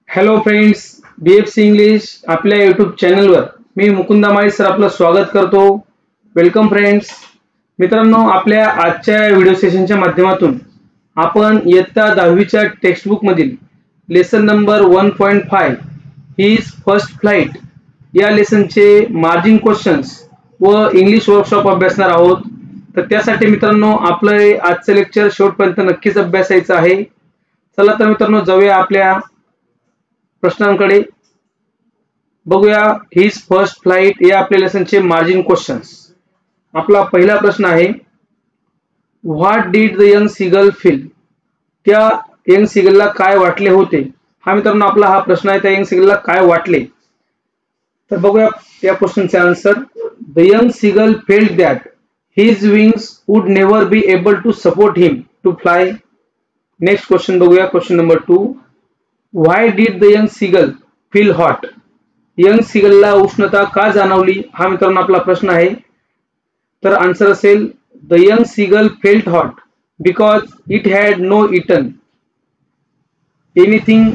Hello friends, BFC English आपल्या YouTube चॅनलवर मी मुकुंदा माळी sir आपलं स्वागत करतो. Welcome friends. मित्रांनो, आपल्या आजच्या व्हिडिओ सेशनच्या माध्यमातून आपण इयत्ता 10वीच्या टेक्स्टबुक मधील lesson number 1.5 his first flight या लेसनचे मार्जिन क्वेश्चन्स व इंग्लिश वर्कशॉप अभ्यासणार आहोत. तर त्यासाठी मित्रांनो आपलं आजचं लेक्चर शेवटपर्यंत नक्कीच अभ्यासायचं आहे. चला तर मित्रांनो जाऊया आपल्या प्रश्नांकडे. बघूया हिज फर्स्ट फ्लाइट या आपल्या लेसनचे मार्जिन क्वेश्चन्स. आपला पहिला प्रश्न आहे, what did the young seagull feel? त्या यंग सीगलला काय वाटले होते? हा मित्रांनो आपला हा प्रश्न आहे, त्या यंग सीगलला काय वाटले. तर बघूया या क्वेश्चनचे answer. The young seagull felt that his wings would never be able to support him to fly. Next question बघूया, question number 2. Why did the young seagull feel hot? Young सीगलला उष्णता का जाणवली? हा मित्रांनो आपला प्रश्न आहे. तर आन्सर असेल, the young seagull felt hot because it had no eaten anything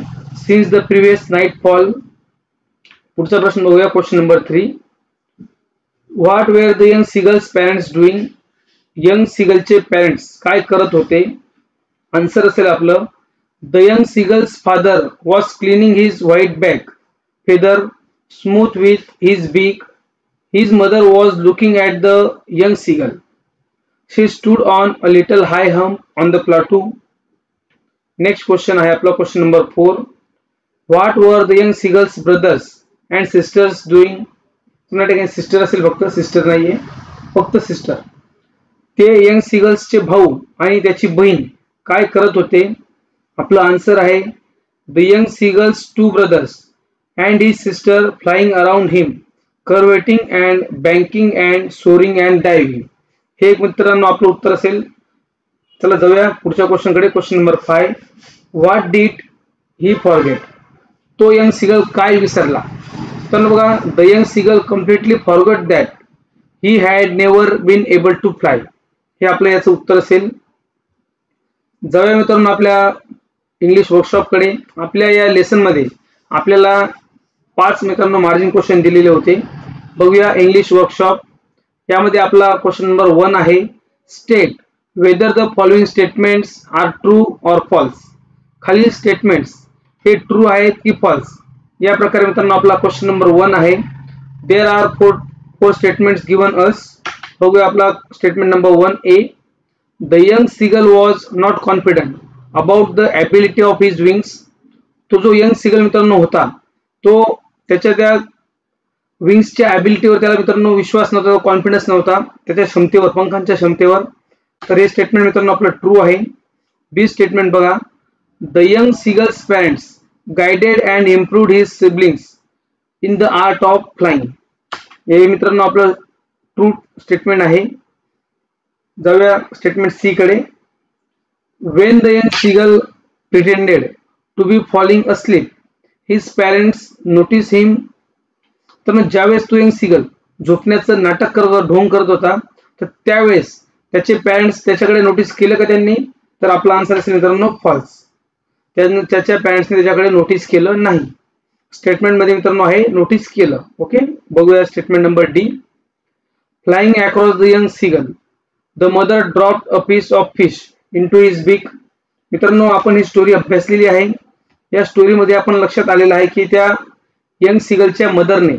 since the previous nightfall. पुढचा प्रश्न बघूया, question number 3. What were the young seagull's parents doing? Young सीगलचे पॅरेंट्स काय करत होते? आन्सर असेल आपलं, the young seagull's father was cleaning his white back feather smooth with his beak. His mother was looking at the young seagull. She stood on a little high hump on the plateau. Next question आहे आपला, question number 4. What were the young seagull's brothers and sisters doing? तुम्हाला ठिकाणी sister असेल, फक्त sister नाहीये, फक्त sister. ते young सीगल्सचे भाऊ आणि त्याची बहीण काय करत होते? आपलं आन्सर आहे, the young seagull's two brothers and his sister flying around him curveting and banking and soaring and diving. हे एक मित्रांनो आपलं उत्तर असेल. चला जाऊया पुढच्या क्वेश्चनकडे, question number 5. What did he forget? तो यंग सीगल काय विसरला? तर बघा, the young seagull completely forgot that he had never been able to fly. हे आपलं याचं उत्तर असेल. जाऊया मित्रांनो आपल्या इंग्लिश वर्कशॉपकडे. आपल्या या लेसन मध्ये आपल्याला 5 मित्रांनो मार्जिन क्वेश्चन दिलेले होते. बघूया इंग्लिश वर्कशॉप. यामध्ये आपला क्वेश्चन नंबर 1 आहे, state whether the following statements are true or false. खालील स्टेटमेंट्स हे ट्रू आहेत की फॉल्स? या प्रकारे मित्रांनो आपला क्वेश्चन नंबर 1 आहे. There are four statements given us. बघूया आपला statement number 1A. The young seagull was not confident about the ability of his wings. तो जो यंग सीगल मित्रांनो होता, तो त्याच्या त्या विंग्सच्या ॲबिलिटीवर त्याला मित्रांनो विश्वास नव्हता, कॉन्फिडन्स नव्हता त्याच्या क्षमतेवर, पंखांच्या क्षमतेवर. तर हे स्टेटमेंट मित्रांनो आपलं ट्रू आहे. बी स्टेटमेंट बघा, the young seagull's parents guided and improved his siblings in the art of flying. हे मित्रांनो आपलं ट्रू स्टेटमेंट आहे. जाऊया स्टेटमेंट सी कडे. When the young seagull pretended to be falling asleep his parents notice him. तर मग ज्यावेळेस तो यंग सीगल झोपण्याचं नाटक करत, ढोंग करत होता, तर त्यावेळेस त्याचे पॅरेंट्स त्याच्याकडे नोटीस केलं का त्यांनी? तर आपला आन्सर असेल मित्रांनो फॉल्स. त्याच्या पॅरेंट्सने त्याच्याकडे नोटीस केलं नाही. स्टेटमेंट मध्ये मित्रांनो आहे नोटीस केलं. ओके, बघूया statement number D. Flying across the young seagull the mother dropped a piece of fish into his beak. मित्रांनो आपण ही स्टोरी अभ्यासलेली आहे. या स्टोरीमध्ये आपण लक्षात आलेलं आहे की त्या यंग सीगलच्या मदरने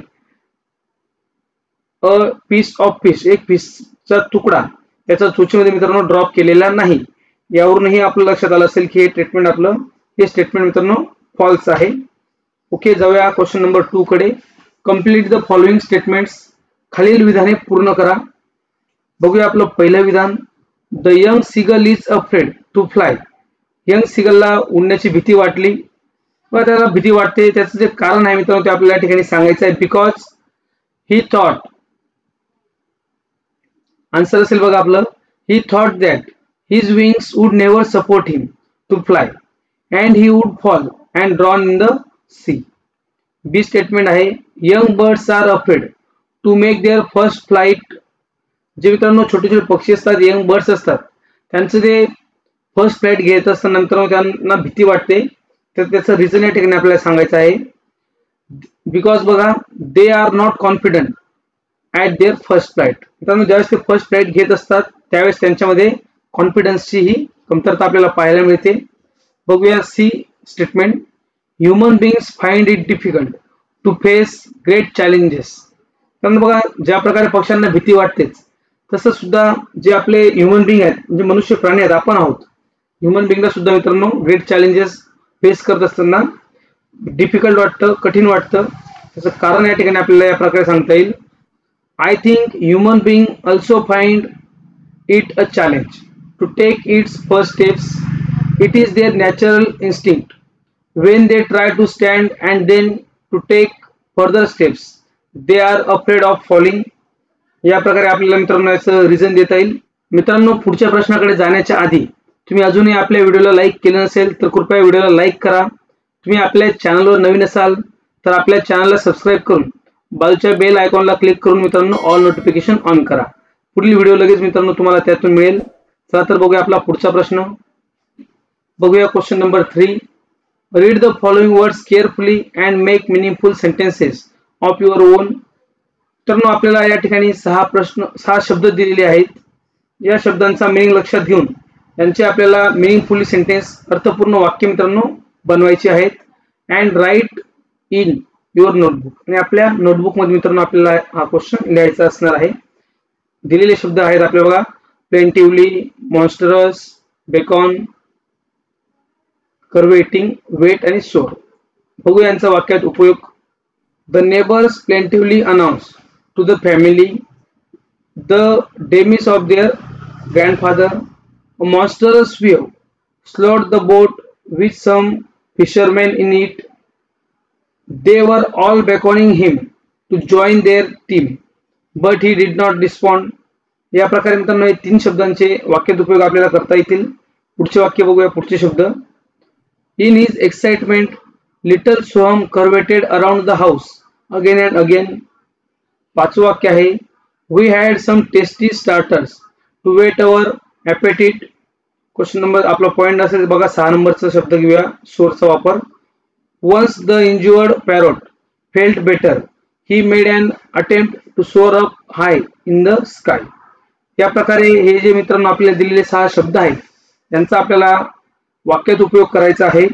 अ पीस ऑफ फिश, एक फिशचा तुकडा त्याच्या चोचीमध्ये मित्रांनो ड्रॉप केलेला नाही. यावरूनही आपलं लक्षात आलं असेल की हे स्टेटमेंट मित्रांनो फॉल्स आहे. ओके, जाऊया क्वेश्चन नंबर 2 कडे. Complete the following statements. खालील विधाने पूर्ण करा. बघूया आपलं पहिलं विधान, the young seagull is afraid to fly. Young सीगलला उडण्याची भीती वाटली व त्याला भीती वाटते. त्याचं जे कारण आहे मित्रांनो ते आपल्याला ठिकाणी सांगायचं आहे. Because he thought. आन्सर असेल बघा आपलं, he thought that his wings would never support him to fly and he would fall and drown in the sea. B statement आहे, young birds are afraid to make their first flight. जे मित्रांनो छोटे छोटे पक्षी असतात, young birds असतात, त्यांचं ते फर्स्ट फ्लाइट घेत असताना नंतर त्यांना भीती वाटते तर त्याचं रिझन या ठिकाणी आपल्याला सांगायचं आहे. बिकॉज बघा, they are not confident at there first flight. मित्रांनो, ज्यावेळेस ते फर्स्ट फ्लाईट घेत असतात त्यावेळेस त्यांच्यामध्ये कॉन्फिडन्सची ही कमतरता आपल्याला पाहायला मिळते. बघूया C statement. Human beings find it difficult to face great challenges. कारण बघा, ज्या प्रकारे पक्ष्यांना भीती वाटतेच तसं सुद्धा जे आपले ह्युमन बिंग आहेत, म्हणजे मनुष्य प्राणी आहेत, आपण आहोत, ह्युमन बिंगला सुद्धा मित्रांनो ग्रेट चॅलेंजेस फेस करत असताना डिफिकल्ट वाटतं, कठीण वाटतं. त्याचं कारण या ठिकाणी आपल्याला या प्रकारे सांगता येईल. I think human being also find it a challenge to take its first steps. It is their natural instinct when they try to stand and then to take further steps they are afraid of falling. या प्रकारे आपल्याला मित्रांनो याचं reason देता येईल. मित्रांनो, पुढच्या प्रश्नाकडे जाण्याच्या आधी तुम्ही अजूनही आपल्या व्हिडिओला लाईक केलं नसेल तर कृपया व्हिडिओला लाईक करा. तुम्ही आपल्या चॅनलवर नवीन असाल तर आपल्या चॅनलला सबस्क्राईब करून बाजूच्या बेल आयकॉनला क्लिक करून मित्रांनो ऑल नोटिफिकेशन ऑन करा. पुढील व्हिडिओ लगेच मित्रांनो तुम्हाला त्यातून मिळेल. चला तर बघूया आपला पुढचा प्रश्न. बघूया question number 3. Read the following words carefully and make meaningful sentences of your own. तर आपल्याला या ठिकाणी 6 शब्द दिलेले आहेत. या शब्दांचा मीनिंग लक्षात घेऊन यांचे आपल्याला मीनिंगफुली सेंटेन्स, अर्थपूर्ण वाक्य मित्रांनो बनवायचे आहेत. And write in your notebook. आणि आपल्या नोटबुक मध्ये मित्रांनो आपल्याला हा क्वेश्चन लिहायचा असणार आहे. दिलेले शब्द आहेत आपल्याला बघा, plaintively, monstrous, beckon, curveting, wet आणि सोर. बघूया यांचा वाक्यात उपयोग. The neighbours plaintively announce to the family the demise of their grandfather. A monstrous wave slowed the boat with some fishermen in it. They were all beckoning him to join their team but he did not respond. या प्रकारे मित्रांनो 3 शब्दांचे वाक्यात उपयोग आपल्याला करता येतील. पुढचे वाक्य बघूया. पुढचे शब्द. In his excitement, little Soham curveted around the house again and again. 5वं वाक्य आहे. We had some tasty starters to whet our appetite. Question number आपला पॉइंट असेल बघा 6 नंबरचा शब्द घेऊया, सोरचा वापर. Once the injured parrot felt better, he made an attempt to soar up high in the sky. या प्रकारे हे जे मित्रांनो आपल्याला दिलेले 6 शब्द आहेत त्यांचा आपल्याला वाक्यात उपयोग करायचा आहे.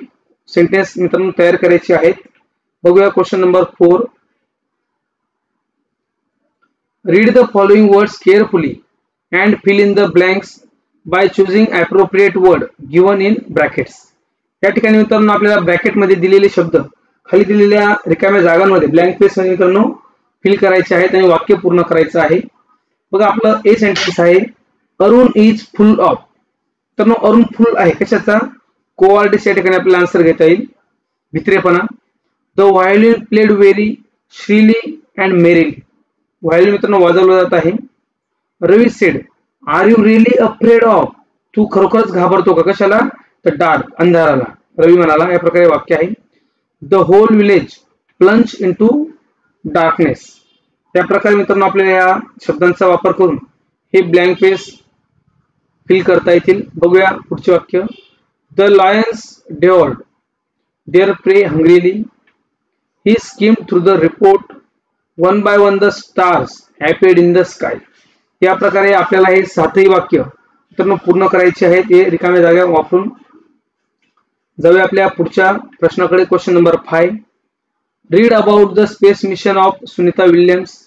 सेंटेन्स मित्रांनो तयार करायचे आहेत. बघूया question number 4. Read the following words carefully and fill in the blanks by choosing appropriate word given in brackets. या ठिकाणी मित्रांनो आपल्याला ब्रॅकेटमध्ये दिलेले शब्द खाली दिलेल्या रिकाम्या जागांमध्ये ब्लँक स्पेस मध्ये मित्रांनो फिल करायचे आहेत आणि वाक्य पूर्ण करायचं आहे. बघा, आपलं ए सेंटेन्स आहे. Arun is full of. तर अरुण फुल आहे कशाचा? कोवार्डिस. या ठिकाणी आपल्याला आन्सर घेता येईल, भित्रेपणा. The violin played very shrilly and merrily. Violin मित्रांनो वाजवलं जात आहे. Ravi said, are you really afraid of. तू खरोखरच घाबरतो का? कशाला? तर डार्क, अंधाराला. रवी म्हणाला. या प्रकारे वाक्य आहे. The whole village plunge into darkness. त्या प्रकारे मित्रांनो आपल्याला या शब्दांचा वापर करून हे ब्लँक स्पेस फिल करता येतील. बघूया पुढचे वाक्य. The lions devoured their prey hungrily. He skimmed through the report. One by one the stars appeared in the sky. या प्रकारे आपल्याला हे 7ही वाक्य मित्रांनो पूर्ण करायचे आहेत. हे रिकाम्या जागा वापरून. जाऊया आपल्या पुढच्या प्रश्नाकडे. Question number 5. Read about the space mission of Sunita Williams.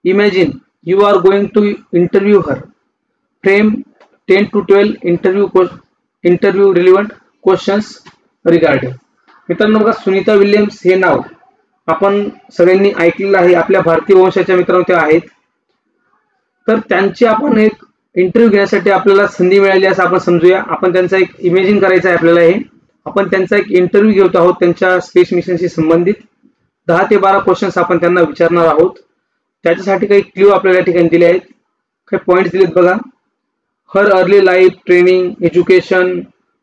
Imagine you are going to interview her. Frame 10 to 12 interview relevant questions regarding. मित्रांनो बघा, सुनीता विल्यम्स हे नाव आपण सगळ्यांनी ऐकलेलं आहे. आपल्या भारतीय वंशाच्या मित्रांनो त्या आहेत. तर त्यांची आपण एक इंटरव्ह्यू घेण्यासाठी आपल्याला संधी मिळाली असं आपण समजूया. आपण त्यांचा एक इमेजिन करायचं आहे आपल्याला. हे आपण त्यांचा एक इंटरव्ह्यू घेत आहोत त्यांच्या स्पेस मिशनशी संबंधित. 10 ते 12 क्वेश्चन्स आपण त्यांना विचारणार आहोत. त्याच्यासाठी काही क्ल्यू आपल्याला या ठिकाणी दिले आहेत, काही पॉइंट्स दिलेत बघा. Her early life, training, education,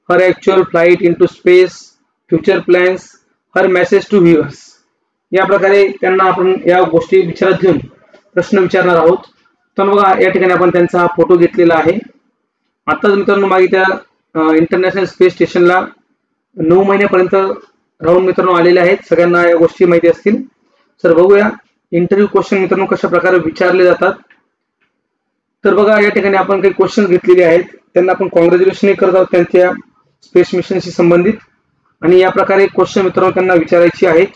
her actual flight into space, future plans, her message to viewers. या प्रकारे त्यांना आपण या गोष्टी विचारात घेऊन प्रश्न विचारणार आहोत. तर बघा, या ठिकाणी आपण त्यांचा हा फोटो घेतलेला आहे. आताच मित्रांनो मागे त्या इंटरनॅशनल स्पेस स्टेशनला 9 महिन्यापर्यंत राहून मित्रांनो आलेले आहेत, सगळ्यांना या गोष्टी माहिती असतील. तर बघूया इंटरव्ह्यू क्वेश्चन मित्रांनो कशा प्रकारे विचारले जातात. तर बघा या ठिकाणी आपण काही क्वेश्चन घेतलेले आहेत, त्यांना आपण कॉंग्रॅच्युलेशन करत आहोत त्यांच्या स्पेस मिशनशी संबंधित. आणि या प्रकारे क्वेश्चन मित्रांनो त्यांना विचारायची आहेत,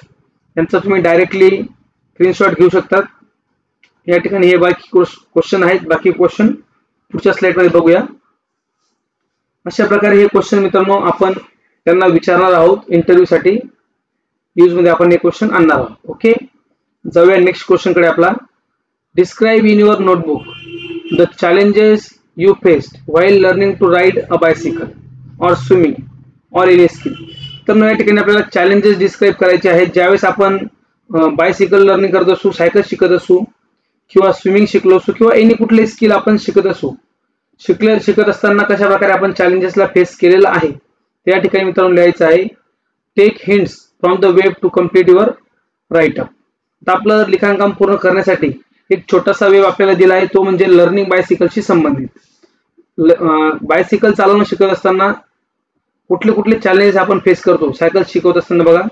त्यांचा तुम्ही डायरेक्टली स्क्रीनशॉट घेऊ शकतात. या ठिकाणी हे बाकी क्वेश्चन आहेत, बाकी क्वेश्चन पुढच्या स्लाइडमध्ये बघूया. अशा प्रकारे हे क्वेश्चन मित्रांनो आपण त्यांना विचारणार आहोत इंटरव्ह्यूसाठी, यूजमध्ये आपण हे क्वेश्चन आणणार आहोत. ओके, जाऊया नेक्स्ट क्वेश्चन कडे आपला. Describe in your notebook the challenges you faced while learning to ride a bicycle or swimming or any skill. तर या ठिकाणी आपल्याला चॅलेंजेस डिस्क्राईब करायचे आहेत ज्यावेळेस आपण बायसिकल लर्निंग करत असू, सायकल शिकत असू किंवा स्विमिंग शिकलो असू किंवा एनी कुठले स्किल आपण शिकत असू, शिकत असताना कशा प्रकारे आपण चॅलेंजेसला फेस केलेला आहे त्या ठिकाणी मित्रांनो लिहायचं आहे. Take hints from the web to complete your write up. तर आपलं लिखाणकाम पूर्ण करण्यासाठी एक छोटासा वेब आपल्याला दिला आहे, तो म्हणजे लर्निंग बायसिकलशी संबंधित. बायसिकल चालवणं शिकत असताना कुठले कुठले चॅलेंजेस आपण फेस करतो सायकल शिकवत असताना बघा.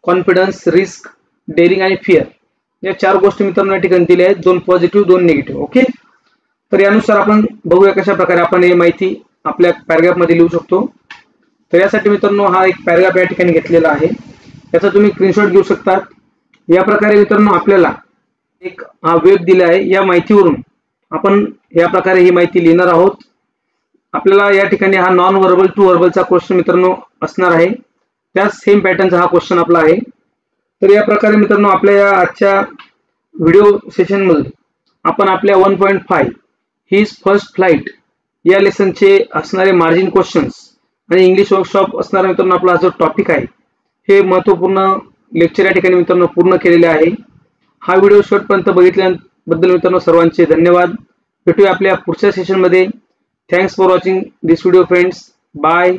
कॉन्फिडन्स, रिस्क, डेअरिंग आणि फिअर या 4 गोष्टी मित्रांनो या ठिकाणी दिल्या आहेत, 2 पॉझिटिव्ह 2 निगेटिव्ह. ओके, तर यानुसार आपण बघूया कशा प्रकारे आपण ही माहिती आपल्या पॅराग्राफ मध्ये लिहू शकतो. तर यासाठी मित्रांनो हा एक पॅराग्राफ या ठिकाणी घेतलेला आहे, त्याचा तुम्ही स्क्रीनशॉट घेऊ शकता. या प्रकारे मित्रांनो आपल्याला एक हा वेब दिला आहे, या माहितीवरून आपण या प्रकारे ही माहिती लिहिणार आहोत. आपल्याला या ठिकाणी हा नॉन व्हर्बल टू व्हर्बलचा क्वेश्चन मित्रांनो असणार आहे, त्याच सेम पॅटर्नचा हा क्वेश्चन आपला आहे. तर या प्रकारे मित्रांनो आपल्या या आजच्या व्हिडिओ सेशन मध्ये आपण आपल्या 1.5 हिज फर्स्ट फ्लाइट या लेसनचे असणारे मार्जिन क्वेश्चन्स आणि इंग्लिश वर्कशॉप असणारा मित्रांनो आपला जो टॉपिक आहे हे महत्त्वपूर्ण लेक्चर या ठिकाणी मित्रांनो पूर्ण केलेले आहे. हा व्हिडिओ शेवटपर्यंत बघितल्याबद्दल मित्रांनो सर्वांचे धन्यवाद. भेटूया आपल्या पुढच्या सेशन मध्ये. Thanks for watching this video friends. Bye.